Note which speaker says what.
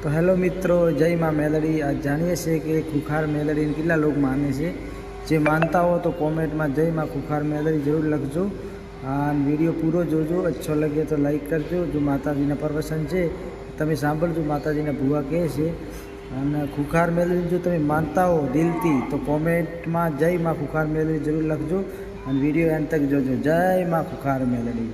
Speaker 1: तो हेलो मित्रों, जय माँ मेलडी। आज जानिए छे कि खुखार मेलडी કેટલા लोग माने छे। जे मानता हो तो कॉमेंट में जय माँ खुखार मेलडी जरूर लखजो। वीडियो पूरो जोजो, अच्छो लगे तो लाइक करजो। जो माताजीना प्रवचन है तमे सांभळजो, माताजीना भुवा कहे छे। अने खुखार मेलडी जो तमे मानता हो दिलथी तो कॉमेंट में जय माँ खुखार मेलडी जरूर लखजो। वीडियो एंड तक जोजो। जय माँ खुखार मेलडी।